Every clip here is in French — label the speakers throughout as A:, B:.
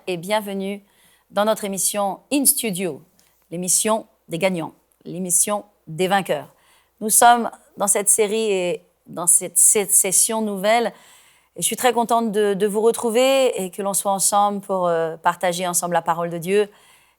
A: et bienvenue dans notre émission In Studio, l'émission des gagnants, l'émission des vainqueurs. Nous sommes dans cette série et dans cette session nouvelle et je suis très contente de vous retrouver et que l'on soit ensemble pour partager ensemble la parole de Dieu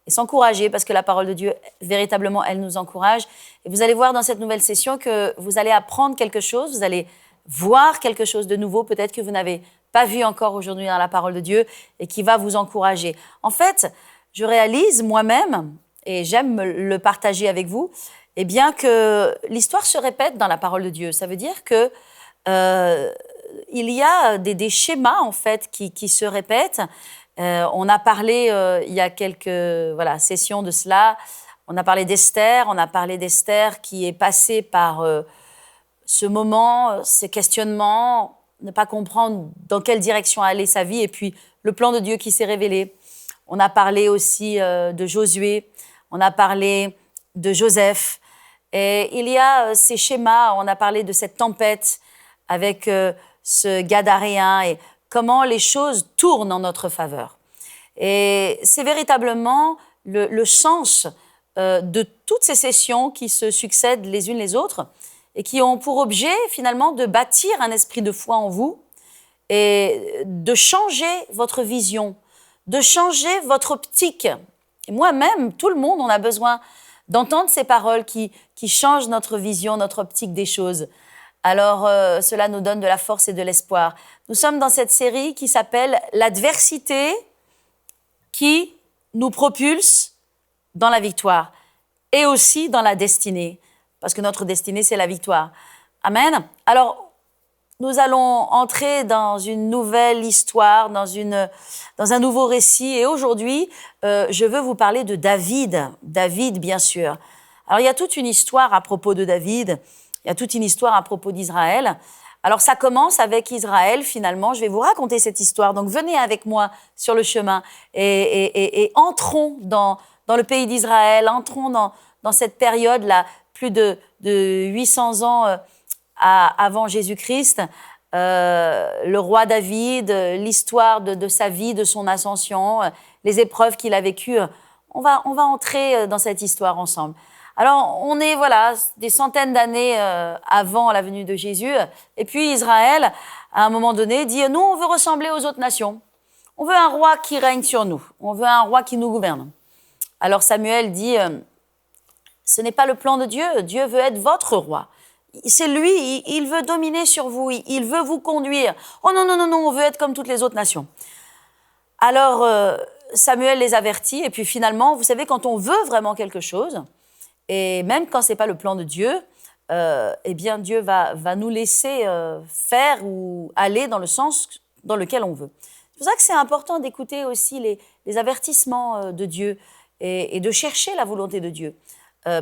A: et s'encourager parce que la parole de Dieu, véritablement, elle nous encourage. Et vous allez voir dans cette nouvelle session que vous allez apprendre quelque chose, vous allez voir quelque chose de nouveau, peut-être que vous n'avez pas vu encore aujourd'hui dans la parole de Dieu et qui va vous encourager. En fait, je réalise moi-même, et j'aime le partager avec vous, eh bien que l'histoire se répète dans la parole de Dieu. Ça veut dire que il y a des schémas en fait qui se répètent. On a parlé il y a quelques sessions de cela. On a parlé d'Esther. On a parlé d'Esther qui est passée par ce moment, ces questionnements, ne pas comprendre dans quelle direction allait sa vie, et puis le plan de Dieu qui s'est révélé. On a parlé aussi de Josué. On a parlé de Joseph. Et il y a ces schémas. On a parlé de cette tempête avec ce Gadaréen et comment les choses tournent en notre faveur. Et c'est véritablement le sens de toutes ces sessions qui se succèdent les unes les autres et qui ont pour objet finalement de bâtir un esprit de foi en vous et de changer votre vision, de changer votre optique. Et moi-même, tout le monde, on a besoin d'entendre ces paroles qui changent notre vision, notre optique des choses. Alors, cela nous donne de la force et de l'espoir. Nous sommes dans cette série qui s'appelle « L'adversité qui nous propulse dans la victoire et aussi dans la destinée ». Parce que notre destinée, c'est la victoire. Amen. Alors, nous allons entrer dans une nouvelle histoire, dans un nouveau récit. Et aujourd'hui, je veux vous parler de David. David, bien sûr. Alors, il y a toute une histoire à propos de David. Il y a toute une histoire à propos d'Israël. Alors, ça commence avec Israël, finalement. Je vais vous raconter cette histoire. Donc, venez avec moi sur le chemin et entrons dans le pays d'Israël. Entrons dans cette période-là, plus de 800 ans avant Jésus-Christ. Le roi David, l'histoire de sa vie, de son ascension, les épreuves qu'il a vécues. On va entrer dans cette histoire ensemble. Alors, on est des centaines d'années avant la venue de Jésus. Et puis Israël, à un moment donné, dit « Nous, on veut ressembler aux autres nations. On veut un roi qui règne sur nous. On veut un roi qui nous gouverne. » Alors Samuel dit « Ce n'est pas le plan de Dieu. Dieu veut être votre roi. C'est lui, il veut dominer sur vous. Il veut vous conduire. Oh non, non, non, non, on veut être comme toutes les autres nations. » Alors, Samuel les avertit. Et puis finalement, vous savez, quand on veut vraiment quelque chose, et même quand ce n'est pas le plan de Dieu, eh bien Dieu va nous laisser faire ou aller dans le sens dans lequel on veut. C'est pour ça que c'est important d'écouter aussi les avertissements de Dieu et de chercher la volonté de Dieu.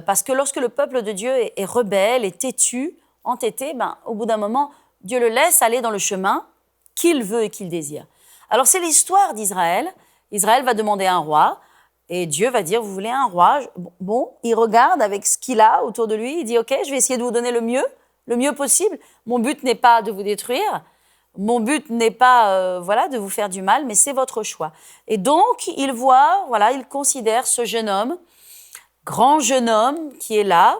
A: Parce que lorsque le peuple de Dieu est rebelle, est têtu, entêté, au bout d'un moment, Dieu le laisse aller dans le chemin qu'il veut et qu'il désire. Alors c'est l'histoire d'Israël. Israël va demander un roi. Et Dieu va dire, vous voulez un roi? Bon, il regarde avec ce qu'il a autour de lui. Il dit, OK, je vais essayer de vous donner le mieux possible. Mon but n'est pas de vous détruire. Mon but n'est pas de vous faire du mal, mais c'est votre choix. Et donc, il considère ce jeune homme, grand jeune homme qui est là,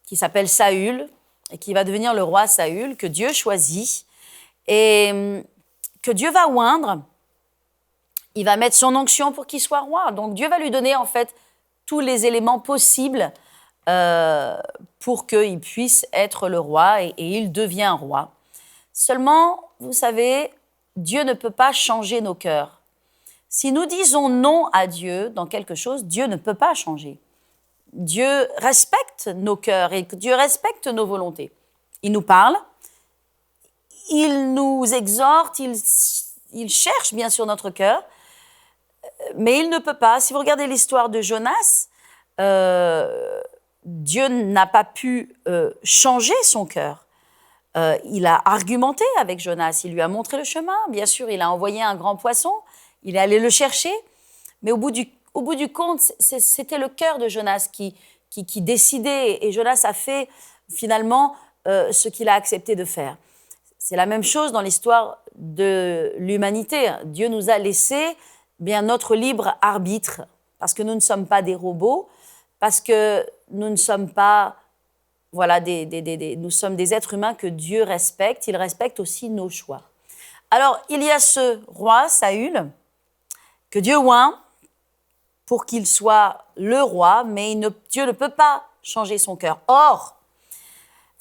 A: qui s'appelle Saül, et qui va devenir le roi Saül, que Dieu choisit, et que Dieu va oindre. Il va mettre son onction pour qu'il soit roi. Donc Dieu va lui donner en fait tous les éléments possibles pour qu'il puisse être le roi et il devient roi. Seulement, vous savez, Dieu ne peut pas changer nos cœurs. Si nous disons non à Dieu dans quelque chose, Dieu ne peut pas changer. Dieu respecte nos cœurs et Dieu respecte nos volontés. Il nous parle, il nous exhorte, il cherche bien sûr notre cœur, mais il ne peut pas. Si vous regardez l'histoire de Jonas, Dieu n'a pas pu changer son cœur. Il a argumenté avec Jonas, il lui a montré le chemin. Bien sûr, il a envoyé un grand poisson, il est allé le chercher. Mais au bout du compte, c'était le cœur de Jonas qui décidait. Et Jonas a fait finalement ce qu'il a accepté de faire. C'est la même chose dans l'histoire de l'humanité. Dieu nous a laissé bien notre libre arbitre, parce que nous ne sommes pas des robots, parce que nous ne sommes pas, voilà, nous sommes des êtres humains que Dieu respecte. Il respecte aussi nos choix. Alors, il y a ce roi, Saül, que Dieu oint pour qu'il soit le roi, mais Dieu ne peut pas changer son cœur. Or,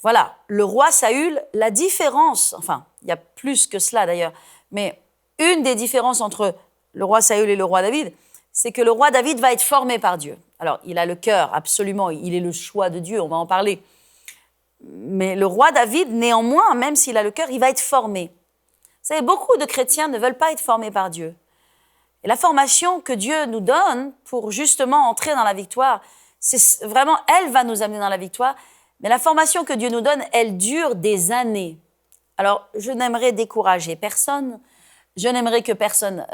A: voilà, le roi Saül, la différence, enfin, il y a plus que cela d'ailleurs, mais une des différences entre le roi Saül et le roi David, c'est que le roi David va être formé par Dieu. Alors, il a le cœur, absolument, il est le choix de Dieu, on va en parler. Mais le roi David, néanmoins, même s'il a le cœur, il va être formé. Vous savez, beaucoup de chrétiens ne veulent pas être formés par Dieu. Et la formation que Dieu nous donne pour justement entrer dans la victoire, c'est vraiment, elle va nous amener dans la victoire, mais la formation que Dieu nous donne, elle dure des années. Alors, je n'aimerais décourager personne, je n'aimerais que personne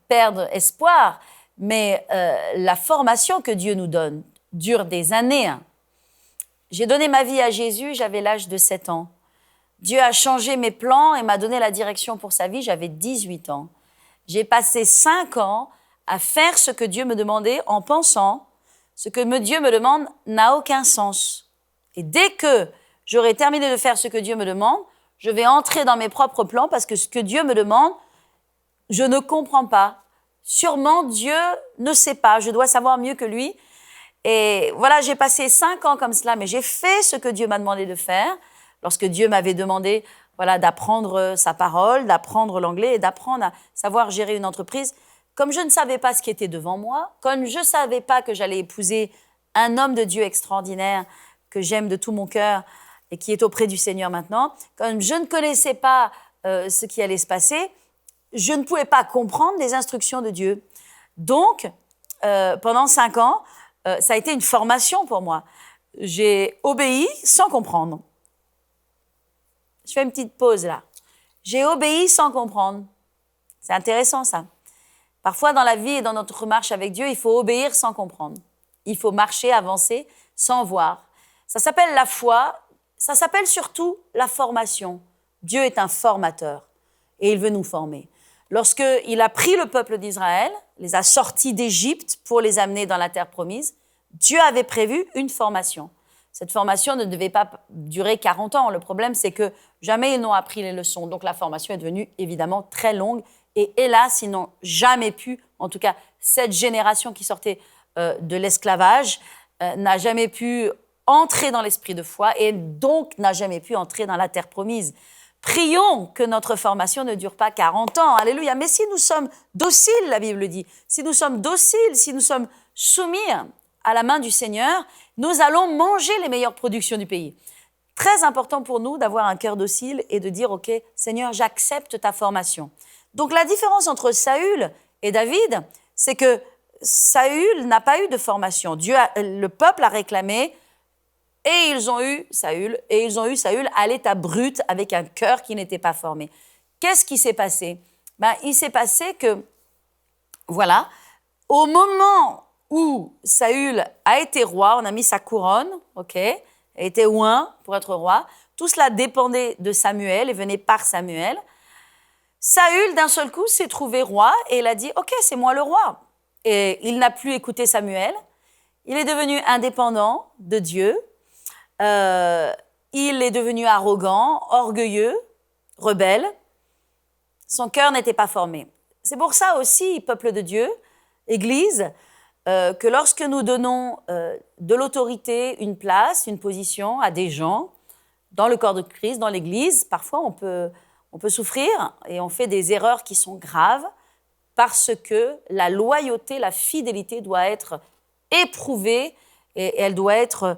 A: perde espoir, mais la formation que Dieu nous donne dure des années. J'ai donné ma vie à Jésus, j'avais l'âge de 7 ans. Dieu a changé mes plans et m'a donné la direction pour sa vie, j'avais 18 ans. J'ai passé 5 ans à faire ce que Dieu me demandait en pensant ce que Dieu me demande n'a aucun sens. Et dès que j'aurai terminé de faire ce que Dieu me demande, je vais entrer dans mes propres plans parce que ce que Dieu me demande, je ne comprends pas. Sûrement, Dieu ne sait pas. Je dois savoir mieux que lui. Et voilà, j'ai passé 5 ans comme cela, mais j'ai fait ce que Dieu m'a demandé de faire. Lorsque Dieu m'avait demandé d'apprendre sa parole, d'apprendre l'anglais et d'apprendre à savoir gérer une entreprise, comme je ne savais pas ce qui était devant moi, comme je ne savais pas que j'allais épouser un homme de Dieu extraordinaire que j'aime de tout mon cœur et qui est auprès du Seigneur maintenant, comme je ne connaissais pas ce qui allait se passer, je ne pouvais pas comprendre les instructions de Dieu. Donc, pendant 5 ans, ça a été une formation pour moi. J'ai obéi sans comprendre. Je fais une petite pause là. J'ai obéi sans comprendre. C'est intéressant ça. Parfois dans la vie et dans notre marche avec Dieu, il faut obéir sans comprendre. Il faut marcher, avancer sans voir. Ça s'appelle la foi, ça s'appelle surtout la formation. Dieu est un formateur et il veut nous former. Lorsqu'il a pris le peuple d'Israël, les a sortis d'Égypte pour les amener dans la terre promise, Dieu avait prévu une formation. Cette formation ne devait pas durer 40 ans. Le problème, c'est que jamais ils n'ont appris les leçons. Donc la formation est devenue évidemment très longue. Et hélas, ils n'ont jamais pu, en tout cas cette génération qui sortait de l'esclavage, n'a jamais pu entrer dans l'esprit de foi et donc n'a jamais pu entrer dans la terre promise. Prions que notre formation ne dure pas 40 ans. Alléluia. Mais si nous sommes dociles, la Bible dit, si nous sommes dociles, si nous sommes soumis à la main du Seigneur, nous allons manger les meilleures productions du pays. Très important pour nous d'avoir un cœur docile et de dire, OK, Seigneur, j'accepte ta formation. Donc la différence entre Saül et David, c'est que Saül n'a pas eu de formation. Le peuple a réclamé et ils ont eu Saül à l'état brut avec un cœur qui n'était pas formé. Qu'est-ce qui s'est passé? Il s'est passé que, voilà, au moment où Saül a été roi, on a mis sa couronne, ok, a été oint pour être roi. Tout cela dépendait de Samuel et venait par Samuel. Saül, d'un seul coup, s'est trouvé roi et il a dit « Ok, c'est moi le roi ». Et il n'a plus écouté Samuel. Il est devenu indépendant de Dieu. Il est devenu arrogant, orgueilleux, rebelle. Son cœur n'était pas formé. C'est pour ça aussi, peuple de Dieu, Église, que lorsque nous donnons de l'autorité, une place, une position à des gens, dans le corps de Christ, dans l'Église, parfois on peut souffrir et on fait des erreurs qui sont graves parce que la loyauté, la fidélité doit être éprouvée et elle doit être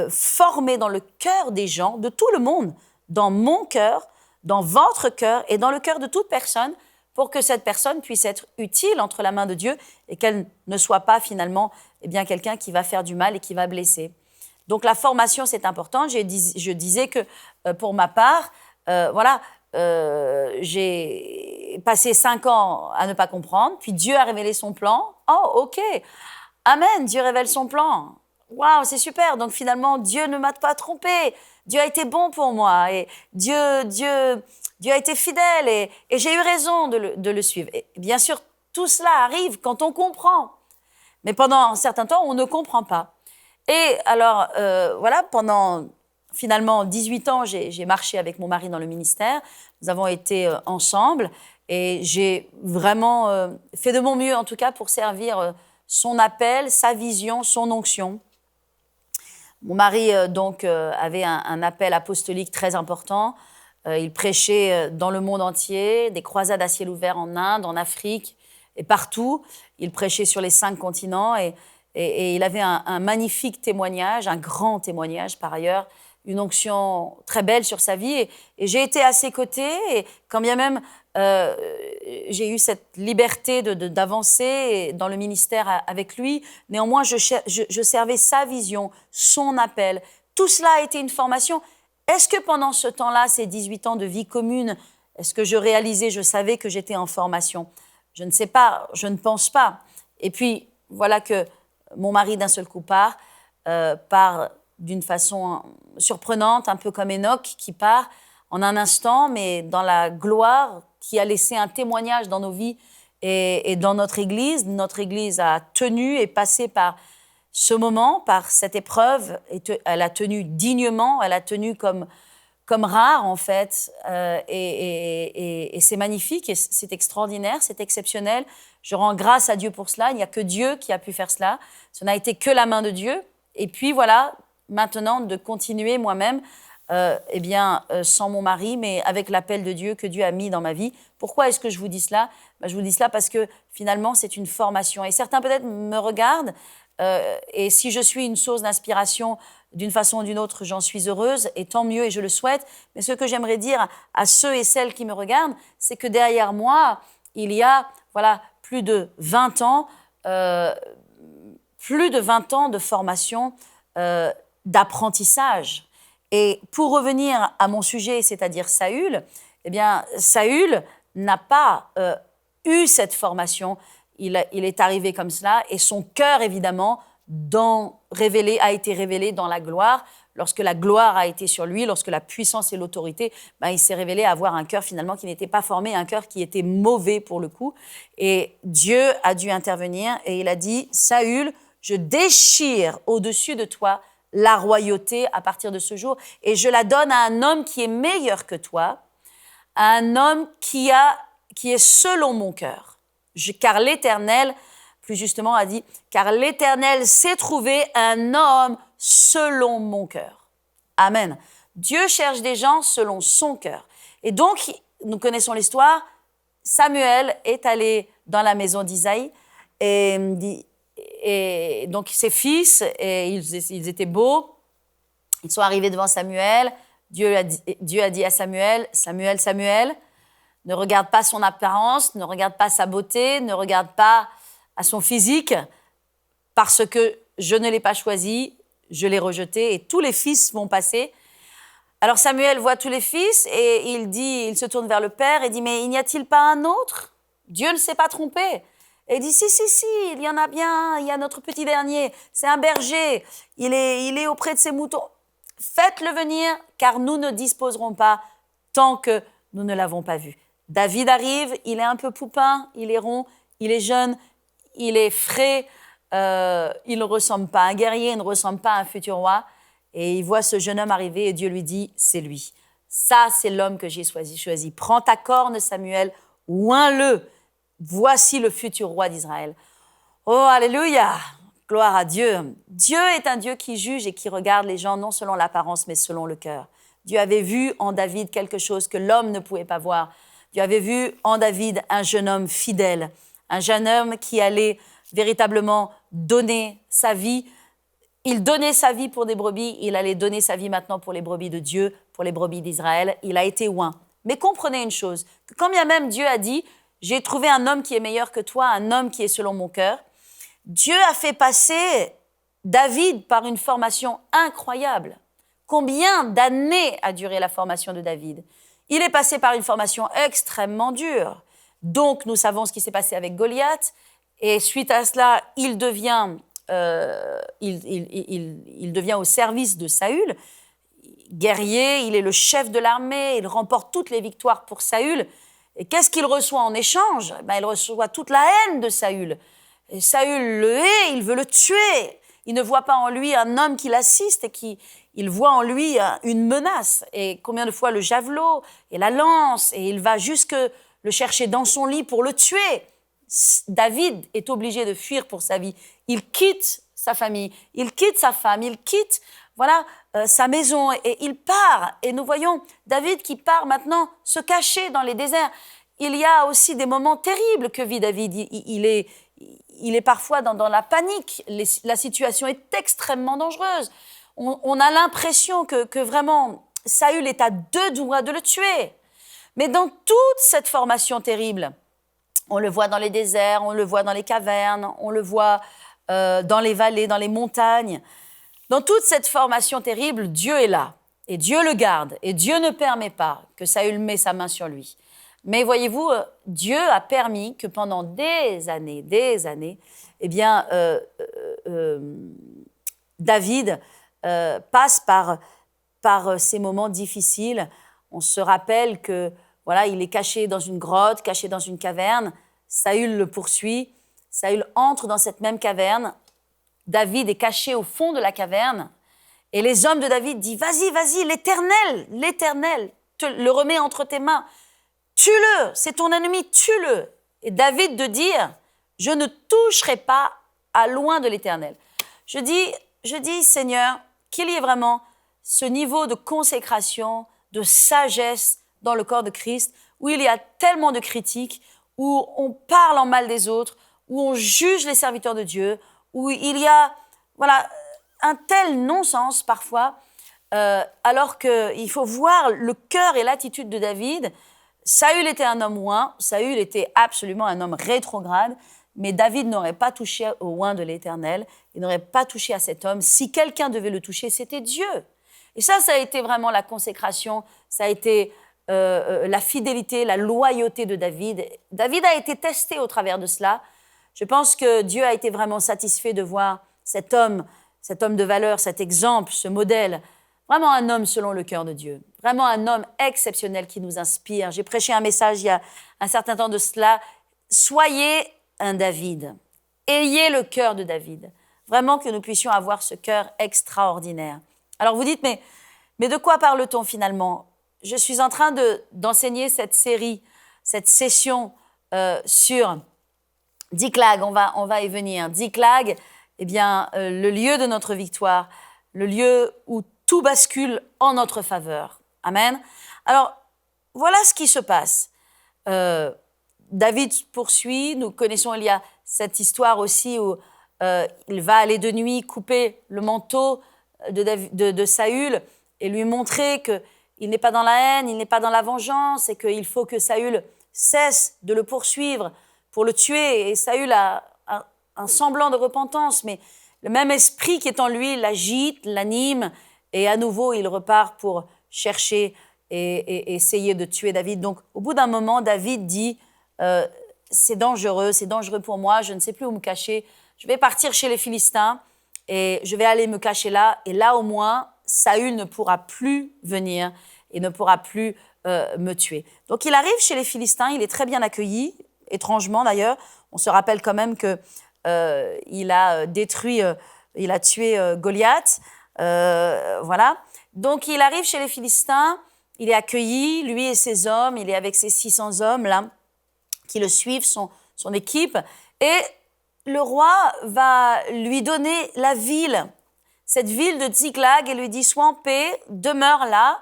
A: formée dans le cœur des gens, de tout le monde, dans mon cœur, dans votre cœur et dans le cœur de toute personne pour que cette personne puisse être utile entre la main de Dieu et qu'elle ne soit pas finalement quelqu'un qui va faire du mal et qui va blesser. Donc la formation, c'est important. Je disais que pour ma part, j'ai passé 5 ans à ne pas comprendre, puis Dieu a révélé son plan. Oh, ok, amen, Dieu révèle son plan. Waouh, c'est super. Donc finalement, Dieu ne m'a pas trompé. Dieu a été bon pour moi et Dieu a été fidèle et j'ai eu raison de le suivre. Et bien sûr, Tout cela arrive quand on comprend. Mais pendant un certain temps, on ne comprend pas. Et alors, voilà, pendant finalement 18 ans, j'ai marché avec mon mari dans le ministère. Nous avons été ensemble et j'ai vraiment fait de mon mieux, en tout cas, pour servir son appel, sa vision, son onction. Mon mari, avait un appel apostolique très important. Il prêchait dans le monde entier, des croisades à ciel ouvert en Inde, en Afrique et partout. Il prêchait sur les 5 continents et il avait un magnifique témoignage, un grand témoignage par ailleurs, une onction très belle sur sa vie. Et j'ai été à ses côtés et quand bien même j'ai eu cette liberté d'avancer dans le ministère avec lui, néanmoins je servais sa vision, son appel. Tout cela a été une formation. Est-ce que pendant ce temps-là, ces 18 ans de vie commune, est-ce que je savais que j'étais en formation? Je ne sais pas, je ne pense pas. Et puis, voilà que mon mari d'un seul coup part d'une façon surprenante, un peu comme Enoch qui part en un instant, mais dans la gloire, qui a laissé un témoignage dans nos vies et dans notre Église. Notre Église a tenu et passé par ce moment, par cette épreuve. Elle a tenu dignement, elle a tenu comme rare en fait. Et c'est magnifique, et c'est extraordinaire, c'est exceptionnel. Je rends grâce à Dieu pour cela. Il n'y a que Dieu qui a pu faire cela. Ce n'a été que la main de Dieu. Et puis voilà, maintenant de continuer moi-même, sans mon mari, mais avec l'appel de Dieu que Dieu a mis dans ma vie. Pourquoi est-ce que je vous dis cela? Je vous dis cela parce que finalement, c'est une formation. Et certains peut-être me regardent, et si je suis une source d'inspiration d'une façon ou d'une autre, j'en suis heureuse, et tant mieux, et je le souhaite. Mais ce que j'aimerais dire à ceux et celles qui me regardent, c'est que derrière moi, il y a plus de 20 ans, de formation, d'apprentissage. Et pour revenir à mon sujet, c'est-à-dire Saül, Saül n'a pas eu cette formation. Il est arrivé comme cela, et son cœur, évidemment, a été révélé dans la gloire. Lorsque la gloire a été sur lui, lorsque la puissance et l'autorité, il s'est révélé avoir un cœur finalement qui n'était pas formé, un cœur qui était mauvais pour le coup. Et Dieu a dû intervenir et il a dit « Saül, je déchire au-dessus de toi la royauté à partir de ce jour et je la donne à un homme qui est meilleur que toi, à un homme qui est selon mon cœur. Car l'Éternel, plus justement, a dit « Car l'Éternel s'est trouvé un homme selon mon cœur. » Amen. Dieu cherche des gens selon son cœur. Et donc, nous connaissons l'histoire, Samuel est allé dans la maison d'Isaïe et donc ses fils, et ils étaient beaux, ils sont arrivés devant Samuel. Dieu a dit à Samuel, « Samuel, Samuel, ne regarde pas son apparence, ne regarde pas sa beauté, ne regarde pas à son physique, parce que je ne l'ai pas choisi, je l'ai rejeté, et tous les fils vont passer. » Alors Samuel voit tous les fils et il se tourne vers le père et dit « Mais il n'y a-t-il pas un autre? Dieu ne s'est pas trompé. » Et il dit « Si, il y en a bien, il y a notre petit dernier, c'est un berger, il est auprès de ses moutons. Faites-le venir, car nous ne disposerons pas tant que nous ne l'avons pas vu. » David arrive, il est un peu poupin, il est rond, il est jeune, il est frais, il ne ressemble pas à un guerrier, il ne ressemble pas à un futur roi. Et il voit ce jeune homme arriver et Dieu lui dit « C'est lui. Ça, c'est l'homme que j'ai choisi. Prends ta corne, Samuel, oins-le. Voici le futur roi d'Israël. » Oh, alléluia! Gloire à Dieu. Dieu est un Dieu qui juge et qui regarde les gens non selon l'apparence, mais selon le cœur. Dieu avait vu en David quelque chose que l'homme ne pouvait pas voir. Dieu avait vu en David un jeune homme fidèle, un jeune homme qui allait véritablement donner sa vie. Il donnait sa vie pour des brebis, il allait donner sa vie maintenant pour les brebis de Dieu, pour les brebis d'Israël. Il a été oint. Mais comprenez une chose, que quand bien même Dieu a dit « J'ai trouvé un homme qui est meilleur que toi, un homme qui est selon mon cœur », Dieu a fait passer David par une formation incroyable. Combien d'années a duré la formation de David? Il est passé par une formation extrêmement dure. Donc, nous savons ce qui s'est passé avec Goliath. Et suite à cela, il devient au service de Saül. Guerrier, il est le chef de l'armée, il remporte toutes les victoires pour Saül. Et qu'est-ce qu'il reçoit en échange? Il reçoit toute la haine de Saül. Et Saül le hait, il veut le tuer. Il ne voit pas en lui un homme qui l'assiste et il voit en lui une menace. Et combien de fois le javelot et la lance, et il va jusque le chercher dans son lit pour le tuer. David est obligé de fuir pour sa vie. Il quitte sa famille, il quitte sa femme, il quitte sa maison et il part. Et nous voyons David qui part maintenant se cacher dans les déserts. Il y a aussi des moments terribles que vit David. Il est parfois dans la panique. La situation est extrêmement dangereuse. On a l'impression que vraiment Saül est à deux doigts de le tuer. Mais dans toute cette formation terrible, on le voit dans les déserts, on le voit dans les cavernes, on le voit dans les vallées, dans les montagnes. Dans toute cette formation terrible, Dieu est là et Dieu le garde et Dieu ne permet pas que Saül mette sa main sur lui. Mais voyez-vous, Dieu a permis que pendant des années, David passe par ces moments difficiles. On se rappelle que il est caché dans une grotte, caché dans une caverne. Saül le poursuit. Saül entre dans cette même caverne. David est caché au fond de la caverne. Et les hommes de David disent « Vas-y, l'Éternel te le remet entre tes mains. Tue-le, c'est ton ennemi, tue-le. » Et David de dire « Je ne toucherai pas à loin de l'Éternel. » Je dis, Seigneur, qu'il y ait vraiment ce niveau de consécration, de sagesse dans le corps de Christ, où il y a tellement de critiques, où on parle en mal des autres, où on juge les serviteurs de Dieu, où il y a un tel non-sens parfois, alors qu'il faut voir le cœur et l'attitude de David. Saül était un homme oint, Saül était absolument un homme rétrograde, mais David n'aurait pas touché au oint de l'Éternel, il n'aurait pas touché à cet homme. Si quelqu'un devait le toucher, c'était Dieu. Et ça a été vraiment la consécration, ça a été la fidélité, la loyauté de David. David a été testé au travers de cela. Je pense que Dieu a été vraiment satisfait de voir cet homme de valeur, cet exemple, ce modèle, vraiment un homme selon le cœur de Dieu, vraiment un homme exceptionnel qui nous inspire. J'ai prêché un message il y a un certain temps de cela, soyez un David, ayez le cœur de David, vraiment que nous puissions avoir ce cœur extraordinaire. Alors vous dites, mais de quoi parle-t-on finalement? Je suis en train d'enseigner cette série, cette session sur Ziklag, on va y venir. Ziklag, le lieu de notre victoire, le lieu où tout bascule en notre faveur. Amen. Alors, voilà ce qui se passe. David poursuit, nous connaissons, il y a cette histoire aussi où il va aller de nuit couper le manteau de Saül et lui montrer qu'il n'est pas dans la haine, il n'est pas dans la vengeance et qu'il faut que Saül cesse de le poursuivre pour le tuer. Et Saül a un semblant de repentance, mais le même esprit qui est en lui l'agite, l'anime, et à nouveau il repart pour chercher et essayer de tuer David. Donc au bout d'un moment, David dit c'est dangereux pour moi, je ne sais plus où me cacher, je vais partir chez les Philistins et je vais aller me cacher là, et là au moins Saül ne pourra plus venir et ne pourra plus me tuer. Donc il arrive chez les Philistins, il est très bien accueilli, étrangement d'ailleurs. On se rappelle quand même que il a tué Goliath, voilà. Donc il arrive chez les Philistins, il est accueilli, lui et ses hommes, il est avec ses 600 hommes là qui le suivent, son équipe, et le roi va lui donner la ville, cette ville de Ziklag, et lui dit sois en paix, demeure là,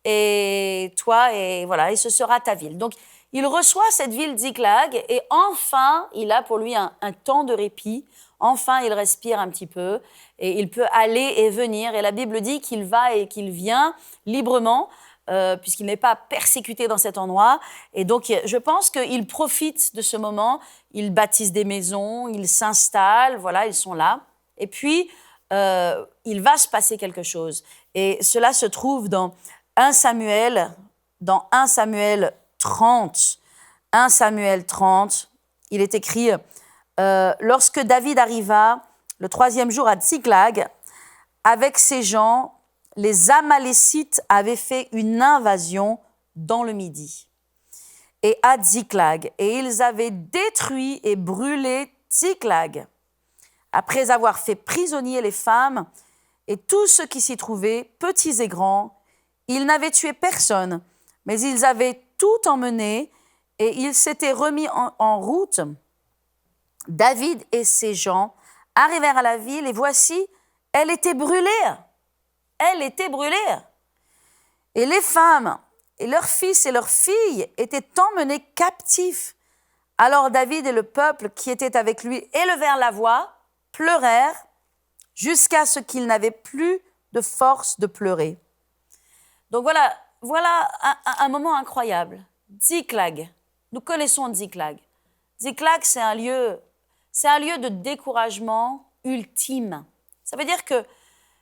A: et toi, et voilà, et ce sera ta ville. Donc il reçoit cette ville Ziklag et enfin, il a pour lui un temps de répit. Enfin, il respire un petit peu et il peut aller et venir. Et la Bible dit qu'il va et qu'il vient librement puisqu'il n'est pas persécuté dans cet endroit. Et donc, je pense qu'il profite de ce moment. Il bâtisse des maisons, il s'installe, voilà, ils sont là. Et puis, il va se passer quelque chose. Et cela se trouve dans 1 Samuel 30, il est écrit lorsque David arriva le 3e jour à Ziklag, avec ses gens, les Amalécites avaient fait une invasion dans le Midi. et à Tsiklag. Et ils avaient détruit et brûlé Tsiklag. Après avoir fait prisonnier les femmes et tous ceux qui s'y trouvaient, petits et grands, ils n'avaient tué personne, mais ils avaient tout emmené et ils s'étaient remis en route. David et ses gens arrivèrent à la ville et voici, elle était brûlée. Elle était brûlée. Et les femmes et leurs fils et leurs filles étaient emmenés captifs. Alors David et le peuple qui était avec lui élevèrent la voix, pleurèrent, jusqu'à ce qu'ils n'avaient plus de force de pleurer. Donc voilà un moment incroyable. Tsiklag. Nous connaissons Tsiklag. Tsiklag, c'est un lieu de découragement ultime. Ça veut dire que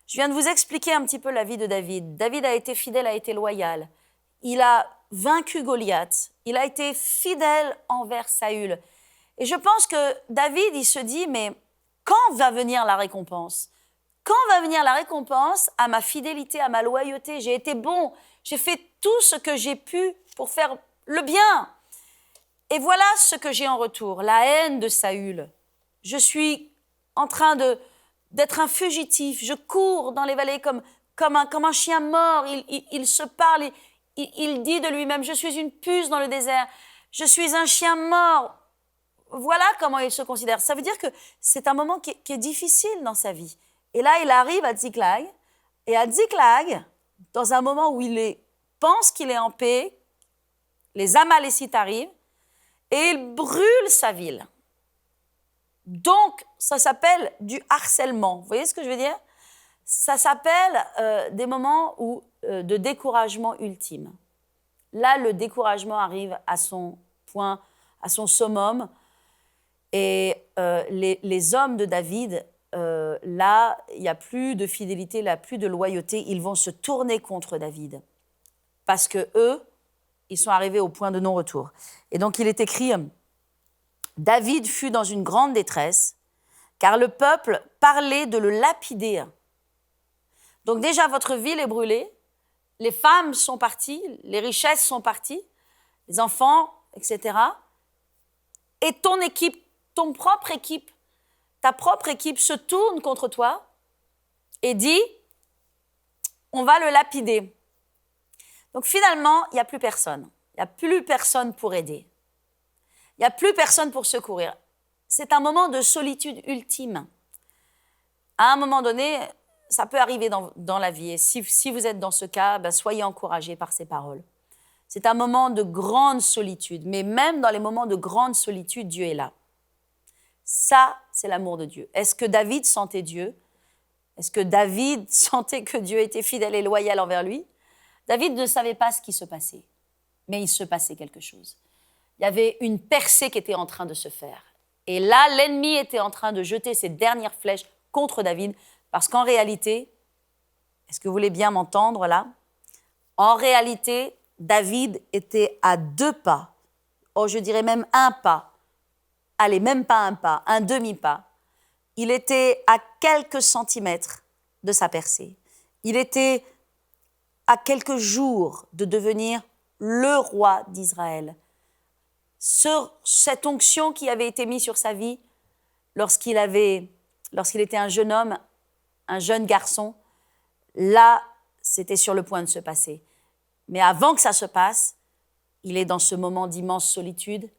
A: je viens de vous expliquer un petit peu la vie de David. David a été fidèle, a été loyal. Il a vaincu Goliath. Il a été fidèle envers Saül. Et je pense que David, il se dit, mais quand va venir la récompense ? Quand va venir la récompense à ma fidélité, à ma loyauté ? J'ai été bon, j'ai fait tout ce que j'ai pu pour faire le bien. Et voilà ce que j'ai en retour, la haine de Saül. Je suis en train d'être un fugitif, je cours dans les vallées comme un chien mort, il se parle, il dit de lui-même, je suis une puce dans le désert, je suis un chien mort. Voilà comment il se considère. Ça veut dire que c'est un moment qui est difficile dans sa vie. Et là, il arrive à Tsiklag, et à Tsiklag, dans un moment où pense qu'il est en paix, les Amalécites arrivent, et ils brûlent sa ville. Donc, ça s'appelle du harcèlement. Vous voyez ce que je veux dire ? Ça s'appelle des moments de découragement ultime. Là, le découragement arrive à son point, à son summum. Et les hommes de David, là, il n'y a plus de fidélité, il n'y a plus de loyauté. Ils vont se tourner contre David. Parce que eux, ils sont arrivés au point de non-retour. Et donc, il est écrit... David fut dans une grande détresse, car le peuple parlait de le lapider. Donc déjà, votre ville est brûlée, les femmes sont parties, les richesses sont parties, les enfants, etc. Et ton équipe, ta propre équipe se tourne contre toi et dit, on va le lapider. Donc finalement, il n'y a plus personne. Il n'y a plus personne pour aider. Il n'y a plus personne pour secourir. C'est un moment de solitude ultime. À un moment donné, ça peut arriver dans la vie. Et si vous êtes dans ce cas, soyez encouragés par ces paroles. C'est un moment de grande solitude. Mais même dans les moments de grande solitude, Dieu est là. Ça, c'est l'amour de Dieu. Est-ce que David sentait Dieu ? Est-ce que David sentait que Dieu était fidèle et loyal envers lui ? David ne savait pas ce qui se passait. Mais il se passait quelque chose. Il y avait une percée qui était en train de se faire. Et là, l'ennemi était en train de jeter ses dernières flèches contre David, parce qu'en réalité, est-ce que vous voulez bien m'entendre là ? En réalité, David était à 2 pas, je dirais même 1 pas, allez, même pas 1 pas, un demi-pas. Il était à quelques centimètres de sa percée. Il était à quelques jours de devenir le roi d'Israël. Cette onction qui avait été mise sur sa vie lorsqu'il était un jeune homme, un jeune garçon, là, c'était sur le point de se passer. Mais avant que ça se passe, il est dans ce moment d'immense solitude.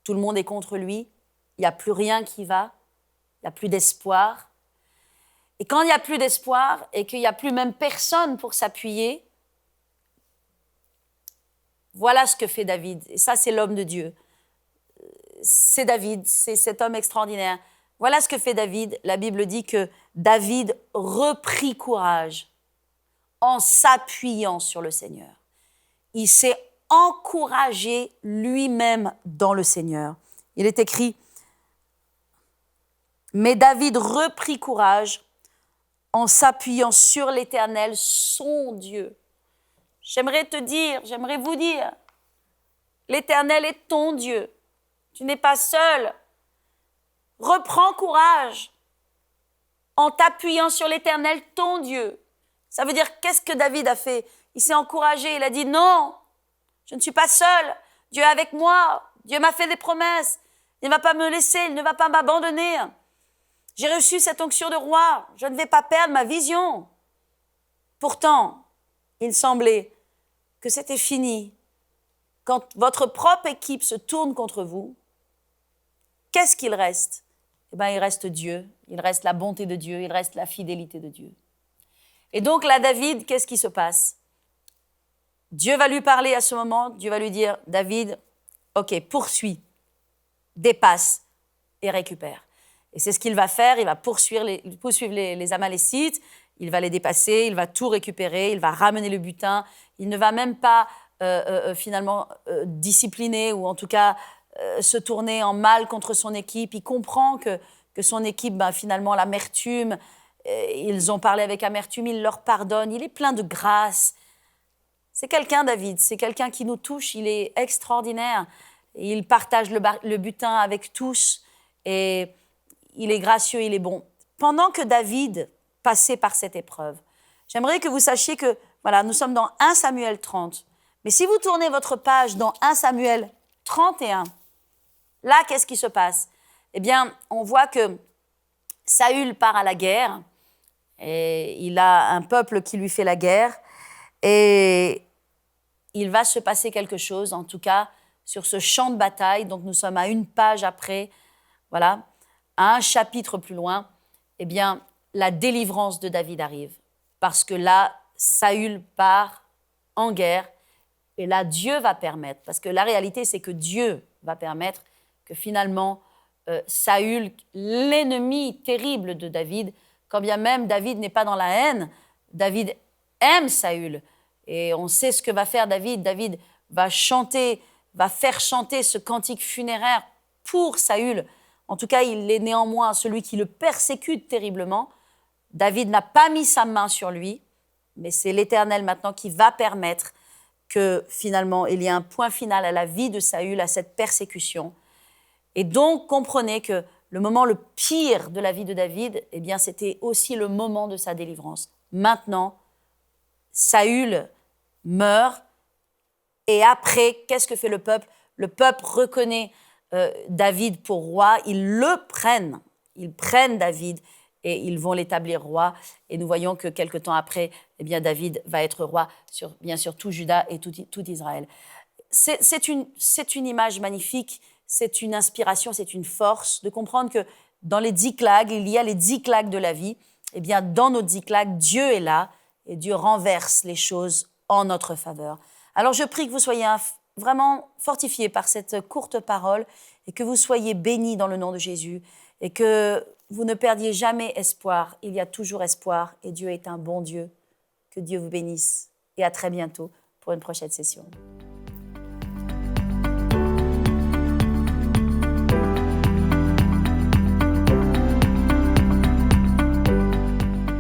A: Tout le monde est contre lui. Il n'y a plus rien qui va. Il n'y a plus d'espoir. Et quand il n'y a plus d'espoir et qu'il n'y a plus même personne pour s'appuyer, voilà ce que fait David. Et ça, c'est l'homme de Dieu. C'est David, c'est cet homme extraordinaire. Voilà ce que fait David. La Bible dit que David reprit courage en s'appuyant sur le Seigneur. Il s'est encouragé lui-même dans le Seigneur. Il est écrit, « Mais David reprit courage en s'appuyant sur l'Éternel, son Dieu. » J'aimerais vous dire, l'Éternel est ton Dieu. Tu n'es pas seul. Reprends courage en t'appuyant sur l'Éternel, ton Dieu. Ça veut dire, qu'est-ce que David a fait ? Il s'est encouragé, il a dit, non, je ne suis pas seul. Dieu est avec moi. Dieu m'a fait des promesses. Il ne va pas me laisser, il ne va pas m'abandonner. J'ai reçu cette onction de roi. Je ne vais pas perdre ma vision. Pourtant, il semblait que c'était fini. Quand votre propre équipe se tourne contre vous, qu'est-ce qu'il reste? Eh bien, il reste Dieu, il reste la bonté de Dieu, il reste la fidélité de Dieu. Et donc là, David, qu'est-ce qui se passe? Dieu va lui parler à ce moment, Dieu va lui dire, David, ok, poursuis, dépasse et récupère. Et c'est ce qu'il va faire, il va poursuivre les Amalécites, il va les dépasser, il va tout récupérer, il va ramener le butin, il ne va même pas finalement discipliner ou en tout cas se tourner en mal contre son équipe. Il comprend que son équipe, finalement, l'amertume, ils ont parlé avec amertume, il leur pardonne, il est plein de grâce. C'est quelqu'un, David, c'est quelqu'un qui nous touche, il est extraordinaire. Il partage le butin avec tous et il est gracieux, il est bon. Pendant que David passait par cette épreuve, j'aimerais que vous sachiez que, voilà, nous sommes dans 1 Samuel 30. Mais si vous tournez votre page dans 1 Samuel 31, là, qu'est-ce qui se passe? Eh bien, on voit que Saül part à la guerre et il a un peuple qui lui fait la guerre et il va se passer quelque chose, en tout cas, sur ce champ de bataille. Donc, nous sommes à 1 page après, voilà, à 1 chapitre plus loin. Eh bien, la délivrance de David arrive. Parce que là, Saül part en guerre et là, Dieu va permettre. Parce que la réalité, c'est que Dieu va permettre que finalement, Saül, l'ennemi terrible de David, quand bien même David n'est pas dans la haine, David aime Saül. Et on sait ce que va faire David. David va faire chanter ce cantique funéraire pour Saül. En tout cas, il est néanmoins celui qui le persécute terriblement. David n'a pas mis sa main sur lui, mais c'est l'Éternel maintenant qui va permettre que finalement, il y ait un point final à la vie de Saül, à cette persécution. Et donc, comprenez que le moment le pire de la vie de David, eh bien, c'était aussi le moment de sa délivrance. Maintenant, Saül meurt et après, qu'est-ce que fait le peuple? Le peuple reconnaît David pour roi, ils prennent David et ils vont l'établir roi. Et nous voyons que quelque temps après, eh bien, David va être roi sur, bien sûr, tout Juda et tout Israël. C'est une image magnifique, c'est une inspiration, c'est une force de comprendre que dans les 10 clagues, il y a les 10 clagues de la vie. Eh bien, dans nos 10 clagues, Dieu est là et Dieu renverse les choses en notre faveur. Alors, je prie que vous soyez vraiment fortifiés par cette courte parole et que vous soyez bénis dans le nom de Jésus et que vous ne perdiez jamais espoir. Il y a toujours espoir et Dieu est un bon Dieu. Que Dieu vous bénisse et à très bientôt pour une prochaine session.